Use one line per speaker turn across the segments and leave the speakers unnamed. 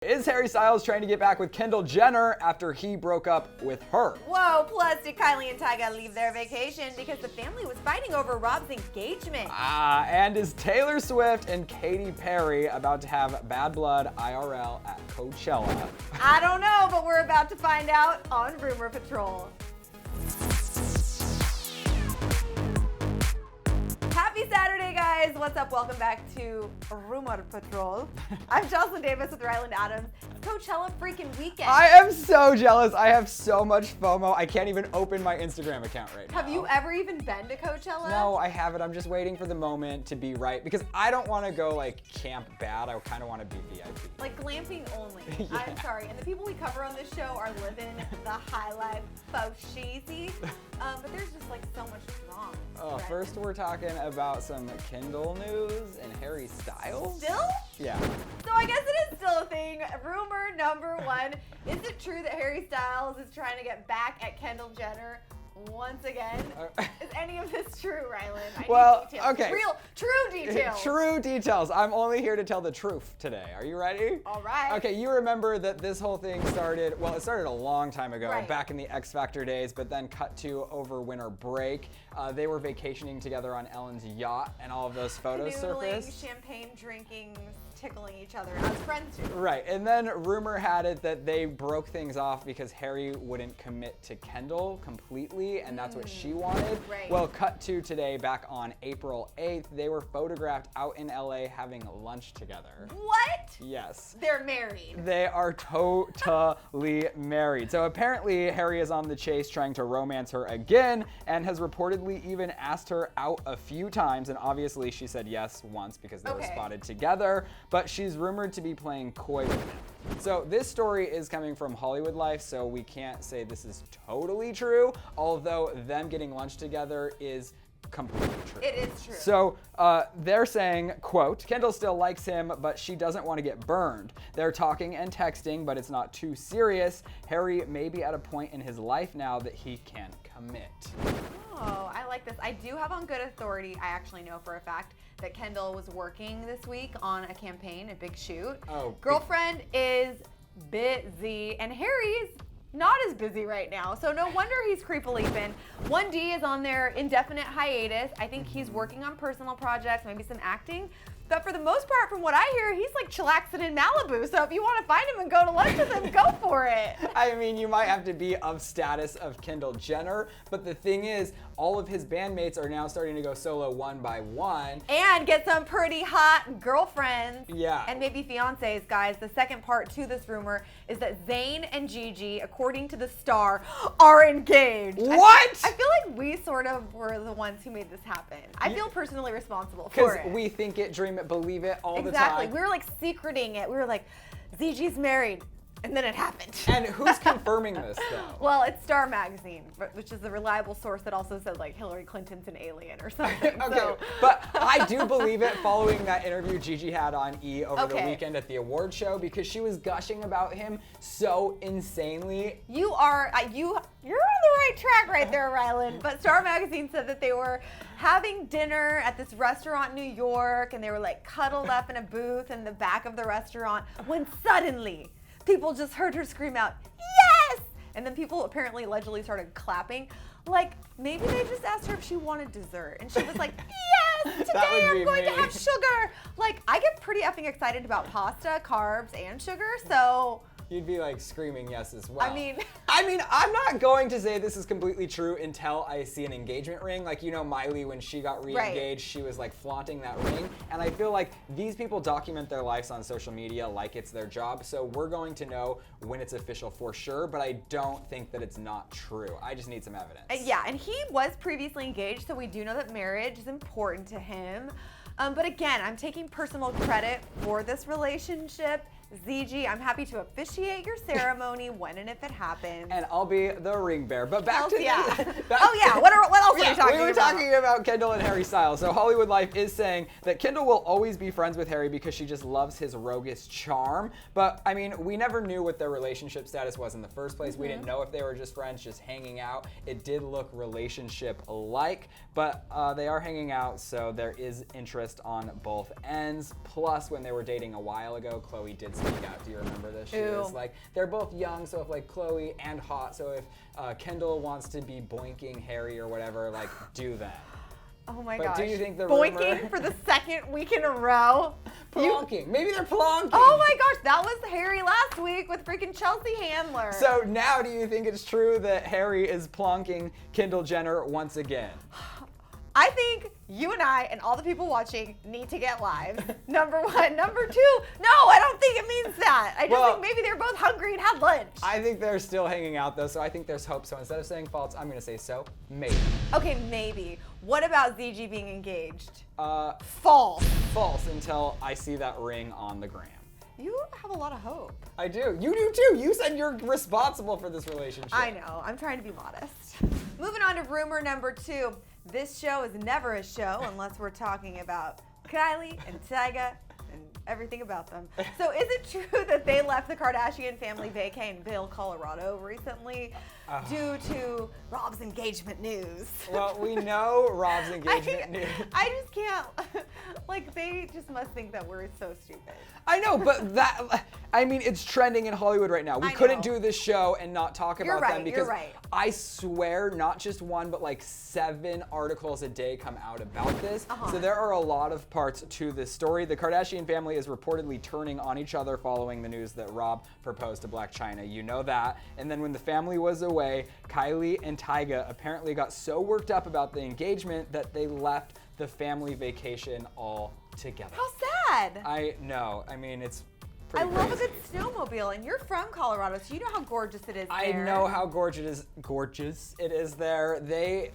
Is Harry Styles trying to get back with Kendall Jenner after he broke up with her?
Whoa, plus did Kylie and Tyga leave their vacation because the family was fighting over Rob's engagement?
And is Taylor Swift and Katy Perry about to have bad blood IRL at Coachella?
I don't know, but we're about to find out on Rumpor Patrol. Happy Saturday, guys. What's up? Welcome back to Rumpor Patrol. I'm Jocelyn Davis with Ryland Adams. It's Coachella freaking weekend.
I am so jealous. I have so much FOMO. I can't even open my Instagram account right now.
Have you ever even been to Coachella?
No, I haven't. I'm just waiting for the moment to be right because I don't want to go like camp bad. I kind of want to be VIP.
Like glamping only.
Yeah.
I'm sorry. And the people we cover on this show are living the high life, faux cheesy. But there's just like so much wrong.
First we're talking about some Kendall news and Harry Styles.
Still?
Yeah.
So I guess it is still a thing. Rumor number one. Is it true that Harry Styles is trying to get back at Kendall Jenner once again? Is any of this true, Ryland? I need details.
Okay.
True details.
True details. I'm only here to tell the truth today. Are you ready?
All right.
Okay, you remember that this whole thing started, well, it started a long time ago,
Right.
back in the X Factor days, but then cut to over winter break. They were vacationing together on Ellen's yacht, and all of those photos
Canoodling,
surfaced.
champagne drinking, tickling each other as friends do.
Right, and then rumor had it that they broke things off because Harry wouldn't commit to Kendall completely, and that's what she wanted.
Right.
Well, cut to today, back on April 8th, they were photographed out in LA having lunch together.
What?
Yes.
They're married.
They are totally married. So apparently Harry is on the chase trying to romance her again and has reportedly even asked her out a few times, and obviously she said yes once because they were spotted together, but she's rumored to be playing coy with him. So this story is coming from Hollywood Life, so we can't say this is totally true, although them getting lunch together is completely true.
It is true.
So they're saying, quote, Kendall still likes him, but she doesn't want to get burned. They're talking and texting, but it's not too serious. Harry may be at a point in his life now that he can commit.
Oh, I like this. I do have on good authority, I actually know for a fact, that Kendall was working this week on a campaign, a big shoot.
Oh.
Girlfriend is busy, and Harry's not as busy right now, so no wonder he's creepily thin. 1D is on their indefinite hiatus. I think he's working on personal projects, maybe some acting. But for the most part, from what I hear, he's like chillaxing in Malibu. So if you want to find him and go to lunch with him, go for it.
I mean, you might have to be of status of Kendall Jenner, but the thing is, all of his bandmates are now starting to go solo one by one.
And get some pretty hot girlfriends.
Yeah.
And maybe fiancés, guys. The second part to this rumor is that Zayn and Gigi, according to the Star, are engaged.
What?
I feel like we sort of were the ones who made this happen. I feel personally responsible for
Because
it.
we think it, dream it, believe it all the time.
Exactly. We were like secreting it. We were like, ZG's married. And then it happened.
And who's confirming this, though?
Well, it's Star Magazine, which is a reliable source that also said like Hillary Clinton's an alien or something.
Okay,
So.
but I do believe it following that interview Gigi had on E! Over the
Okay.
weekend at the award show, because she was gushing about him so insanely.
You're on the right track right there, Ryland. But Star Magazine said that they were having dinner at this restaurant in New York, and they were like cuddled up in a booth in the back of the restaurant when suddenly people just heard her scream out, "Yes!" And then people apparently allegedly started clapping. Like, maybe they just asked her if she wanted dessert. And she was like, "Yes! Today I'm going to have sugar!" Like, I get pretty effing excited about pasta, carbs, and sugar, so...
You'd be like screaming yes as well.
I mean,
I'm not going to say this is completely true until I see an engagement ring. Like, you know, Miley, when she got re-engaged, she was like flaunting that ring. And I feel like these people document their lives on social media like it's their job. So we're going to know when it's official for sure, but I don't think that it's not true. I just need some evidence.
yeah, and he was previously engaged, so we do know that marriage is important to him. But again, I'm taking personal credit for this relationship. ZG, I'm happy to officiate your ceremony when and if it happens.
And I'll be the ring bearer. But back to
What else are we talking about?
We were talking about Kendall and Harry Styles. So Hollywood Life is saying that Kendall will always be friends with Harry because she just loves his roguish charm. But I mean, we never knew what their relationship status was in the first place. We didn't know if they were just friends, just hanging out. It did look relationship-like, but they are hanging out, so there is interest on both ends. Plus, when they were dating a while ago, Chloe did Speak Out. Do you remember this? She
Ew.
was like, they're both young, so if like Chloe and hot, so if Kendall wants to be boinking Harry or whatever, like do that.
Oh my
But
gosh.
do you think the
boinking
rumor-
for the second week in a row?
Plonking. Maybe they're plonking.
Oh my gosh, that was Harry last week with freaking Chelsea Handler.
So now do you think it's true that Harry is plonking Kendall Jenner once again?
I think you and I and all the people watching need to get lives. Number one. Number two, no, I don't think it means that. I just think maybe they're both hungry and had lunch.
I think they're still hanging out though, so I think there's hope. So instead of saying false, I'm gonna say so. Maybe.
Okay, maybe. What about ZG being engaged?
False. False until I see that ring on the gram.
You have a lot of hope.
I do. You do too. You said you're responsible for this relationship.
I know. I'm trying to be modest. Moving on to rumor number 2. This show is never a show unless we're talking about Kylie and Tyga and everything about them. So is it true that they left the Kardashian family vacay in Vail, Colorado recently due to Rob's engagement news?
Well, we know Rob's engagement news.
I just can't, like, they just must think that we're so stupid.
I know, but it's trending in Hollywood right now. We couldn't do this show and not talk about them because I swear not just one, but like 7 articles a day come out about this. So there are a lot of parts to this story. The Kardashian family is reportedly turning on each other following the news that Rob proposed to Blac Chyna. You know that. And then when the family was away, Kylie and Tyga apparently got so worked up about the engagement that they left the family vacation all together.
How sad.
I know. I mean, it's pretty
I love
crazy.
a good snowmobile, and you're from Colorado, so you know how gorgeous it is there.
I know how gorgeous it is there.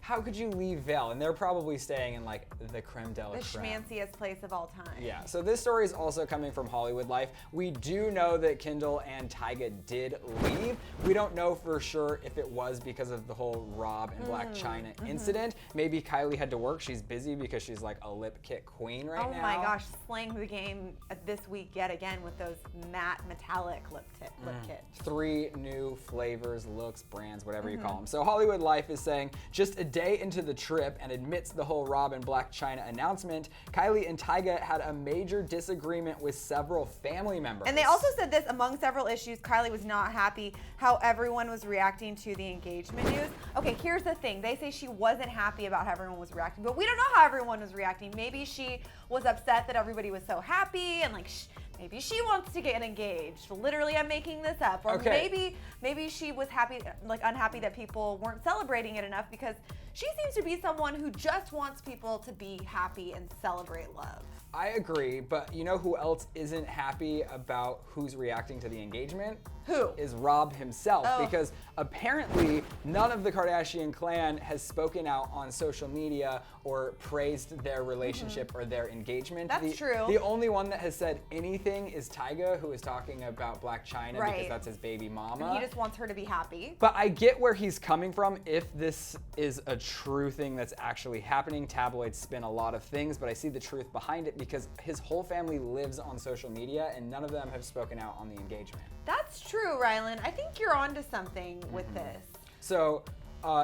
How could you leave Vail? And they're probably staying in like the creme de la
the
creme.
schmanciest place of all time.
Yeah, so this story is also coming from Hollywood Life. We do know that Kendall and Tyga did leave. We don't know for sure if it was because of the whole Rob and Blac Chyna incident. Maybe Kylie had to work. She's busy because she's like a lip kit queen right now.
Oh my gosh, slaying the game this week yet again with those matte metallic lip kits.
3 new flavors, looks, brands, whatever you call them. So Hollywood Life is saying just a day into the trip and amidst the whole Rob and Blac Chyna announcement, Kylie and Tyga had a major disagreement with several family members.
And they also said this, among several issues, Kylie was not happy how everyone was reacting to the engagement news. Okay, here's the thing. They say she wasn't happy about how everyone was reacting, but we don't know how everyone was reacting. Maybe she was upset that everybody was so happy and like maybe she wants to get engaged. Literally, I'm making this up. Or maybe she was happy, like unhappy that people weren't celebrating it enough because she seems to be someone who just wants people to be happy and celebrate love.
I agree, but you know who else isn't happy about who's reacting to the engagement?
Who?
Is Rob himself, because apparently none of the Kardashian clan has spoken out on social media or praised their relationship or their engagement.
That's true.
The only one that has said anything is Tyga, who is talking about Blac Chyna because that's his baby mama.
And he just wants her to be happy.
But I get where he's coming from if this is a true thing that's actually happening. Tabloids spin a lot of things, but I see the truth behind it because his whole family lives on social media and none of them have spoken out on the engagement.
That's true, Rylan. I think you're onto something with this.
So,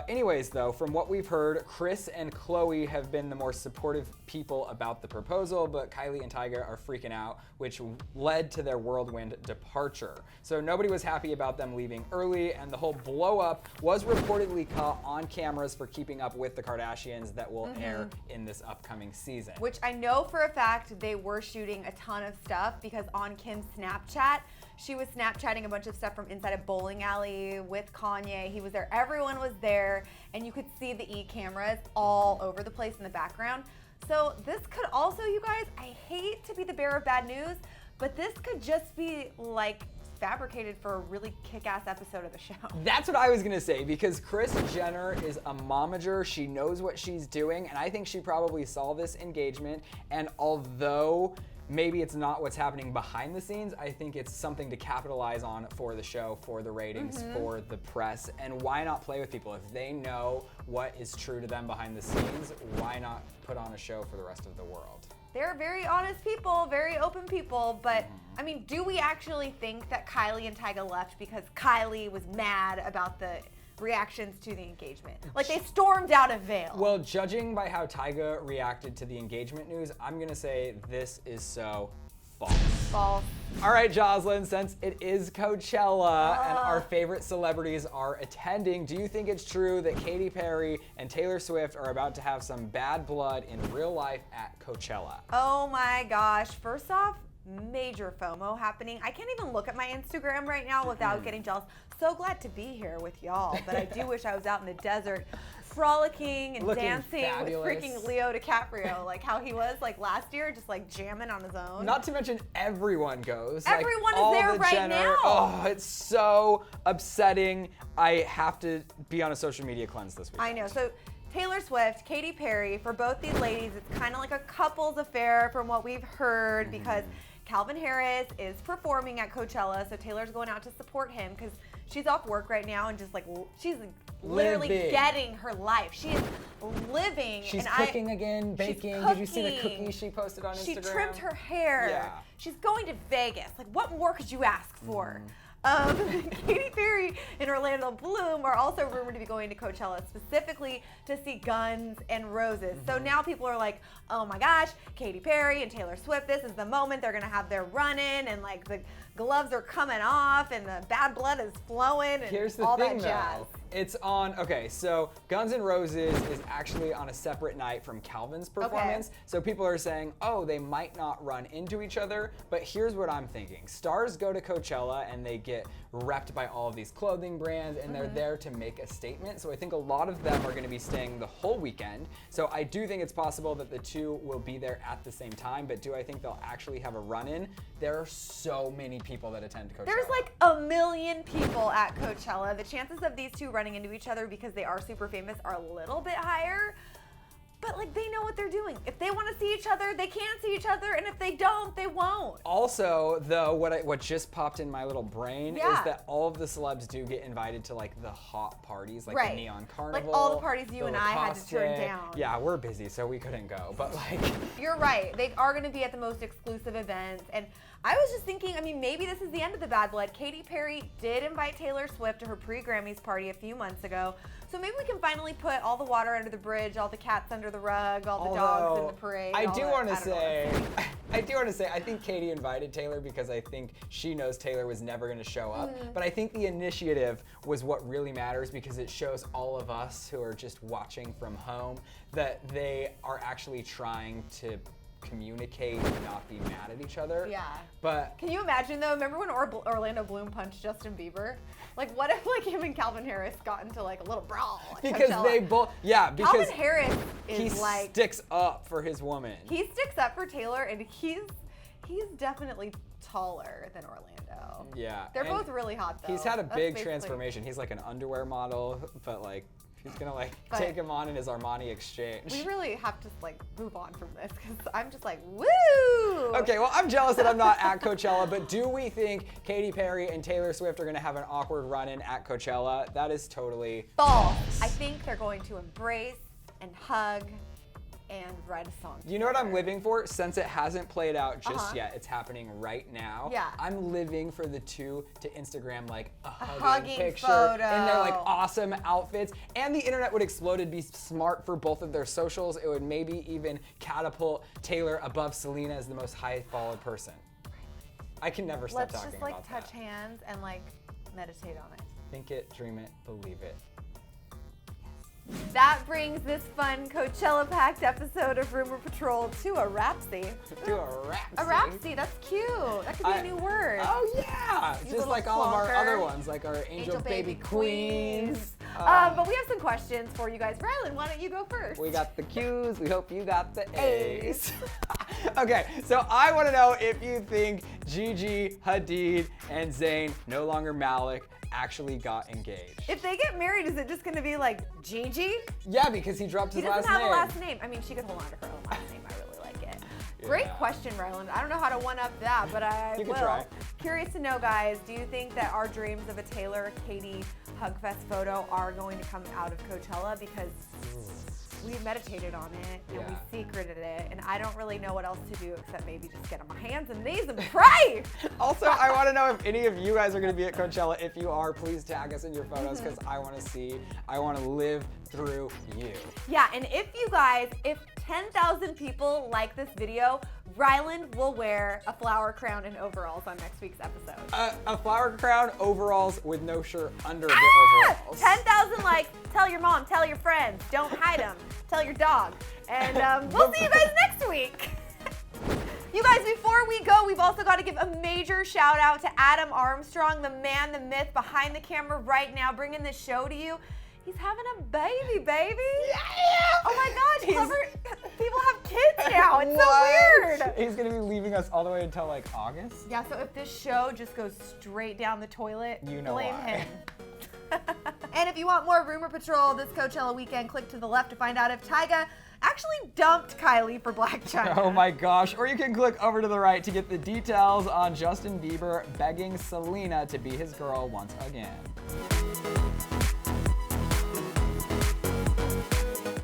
anyways, though, from what we've heard, Chris and Chloe have been the more supportive people about the proposal, but Kylie and Tyga are freaking out, which led to their whirlwind departure. So nobody was happy about them leaving early, and the whole blow up was reportedly caught on cameras for Keeping Up with the Kardashians that will air in this upcoming season.
Which I know for a fact they were shooting a ton of stuff because on Kim's Snapchat, she was Snapchatting a bunch of stuff from inside a bowling alley with Kanye. He was there. Everyone was there. And you could see the cameras all over the place in the background. So this could also, you guys, I hate to be the bearer of bad news, but this could just be like fabricated for a really kick-ass episode of the show.
That's what I was gonna say, because Kris Jenner is a momager. She knows what she's doing, and I think she probably saw this engagement, and although maybe it's not what's happening behind the scenes, I think it's something to capitalize on for the show, for the ratings, for the press, and why not play with people? If they know what is true to them behind the scenes, why not put on a show for the rest of the world?
They're very honest people, very open people, but I mean, do we actually think that Kylie and Tyga left because Kylie was mad about the reactions to the engagement? Like they stormed out of Vail.
Well, judging by how Tyga reacted to the engagement news, I'm gonna say this is so false.
False.
All right, Jocelyn, since it is Coachella and our favorite celebrities are attending, do you think it's true that Katy Perry and Taylor Swift are about to have some bad blood in real life at Coachella?
Oh my gosh. First off, major FOMO happening. I can't even look at my Instagram right now without getting jealous. So glad to be here with y'all, but I do wish I was out in the desert frolicking and
Looking
dancing
fabulous.
with freaking Leo DiCaprio, like how he was like last year, just like jamming on his own.
Not to mention everyone goes.
Everyone is
all
there
the
right
Jenner.
now.
Oh, it's so upsetting. I have to be on a social media cleanse this week.
I know. So Taylor Swift, Katy Perry, for both these ladies, it's kind of like a couples affair from what we've heard because Calvin Harris is performing at Coachella, so Taylor's going out to support him because she's off work right now and just like she's literally
Living.
getting her life. She is living.
She's
and
cooking again, baking. Did you see the cookies she posted on Instagram?
She trimmed her hair.
Yeah.
She's going to Vegas. Like, what more could you ask for? Katy Perry and Orlando Bloom are also rumored to be going to Coachella specifically to see Guns and Roses. So now people are like, oh my gosh, Katy Perry and Taylor Swift, this is the moment they're gonna have their run-in and like the gloves are coming off and the bad blood is flowing and
Here's the
all
thing
that jazz.
though. It's on, okay, so Guns N' Roses is actually on a separate night from Calvin's performance. So people are saying, oh, they might not run into each other, but here's what I'm thinking. Stars go to Coachella and they get repped by all of these clothing brands and they're there to make a statement. So I think a lot of them are gonna be staying the whole weekend. So I do think it's possible that the two will be there at the same time, but do I think they'll actually have a run-in? There are so many people that attend Coachella.
There's like 1 million people at Coachella. The chances of these two running into each other because they are super famous are a little bit higher. But like they know what they're doing. If they want to see each other, they can see each other, and if they don't, they won't.
Also, though, what just popped in my little brain is
Yeah.
that all of the celebs do get invited to like the hot parties, like
Right.
the Neon Carnival.
Like all the parties you
the
and I had to turn
Lacoste.
down.
Yeah, we're busy, so we couldn't go. But like,
You're right. They are going to be at the most exclusive events. And I was just thinking, I mean, maybe this is the end of the bad blood. Katy Perry did invite Taylor Swift to her pre-Grammys party a few months ago. So maybe we can finally put all the water under the bridge, all the cats under the rug, all the dogs in the parade.
I
all
do
that.
want to
I don't know what
say, I do want to say, I think Katy invited Taylor because I think she knows Taylor was never going to show up. But I think the initiative was what really matters because it shows all of us who are just watching from home that they are actually trying to communicate and not be mad at each other.
Yeah.
But
Can you imagine though? Remember when Orlando Bloom punched Justin Bieber? Like, what if like him and Calvin Harris got into like a little brawl? At
because
Coachella?
they both, yeah, because
Calvin Harris
he
is like
sticks up for his woman.
he sticks up for Taylor, and he's definitely taller than Orlando.
Yeah.
They're
and
both really hot though.
He's had a
That's
big
basically-
transformation. He's like an underwear model, but like he's gonna like
But-
take him on in his Armani exchange.
We really have to like move on from this because I'm just like, woo!
Okay, well, I'm jealous that I'm not at Coachella, but do we think Katy Perry and Taylor Swift are gonna have an awkward run-in at Coachella? That is totally
False. I think they're going to embrace and hug and write a song.
You know what I'm
together.
living for? Since it hasn't played out just
Uh-huh.
yet, it's happening right now.
Yeah.
I'm living for the two to Instagram like a hugging
hugging
picture
photo.
in their like awesome outfits. And the internet would explode. It'd be smart for both of their socials. It would maybe even catapult Taylor above Selena as the most high followed person. I can never stop
Let's
talking
just like
about
touch
that.
hands and like meditate on it.
Think it, dream it, believe it.
That brings this fun Coachella-packed episode of Rumpor Patrol to a rapsy.
Do a rap.
A rapsy, that's cute. That could be a new word.
Oh yeah,
You
just
little
like all of our
clunker.
other ones, like our Angel Baby Queens.
But we have some questions for you guys. Rylan, why don't you go first?
We got the Q's, we hope you got the A's. Okay, so I want to know if you think Gigi Hadid and Zayn, no longer Malik, actually got engaged.
If they get married, is it just going to be like Gigi?
Yeah, because he dropped
He
his
doesn't
last
have
name.
a last name. I mean, she could hold on to her own last name. I really like it. Great
Yeah.
question, Ryland. I don't know how to one-up that, but I
You
will.
can try.
Curious to know, guys, do you think that our dreams of a Taylor Katy Hugfest photo are going to come out of Coachella? Because we meditated on it and
Yeah.
we secreted it, and I don't really know what else to do except maybe just get on my hands and knees and pray.
Also, I want to know if any of you guys are going to be at Coachella. If you are, please tag us in your photos because I want to see, I want to live through you.
Yeah, and if 10,000 people like this video, Ryland will wear a flower crown and overalls on next week's episode.
A flower crown, overalls with no shirt under the overalls.
10,000 likes. Tell your mom, tell your friends. Don't hide them. Tell your dog. And we'll see you guys next week. You guys, before we go, we've also got to give a major shout out to Adam Armstrong, the man, the myth behind the camera right now, bringing this show to you. He's having a baby. Yeah! Oh my God, Clevver, people have kids now. It's so weird.
He's gonna be leaving us all the way until like August?
Yeah, so if this show just goes straight down the toilet,
you know
blame
why.
him. And if you want more Rumpor Patrol this Coachella weekend, click to the left to find out if Tyga actually dumped Kylie for Black China.
Oh my gosh. Or you can click over to the right to get the details on Justin Bieber begging Selena to be his girl once again.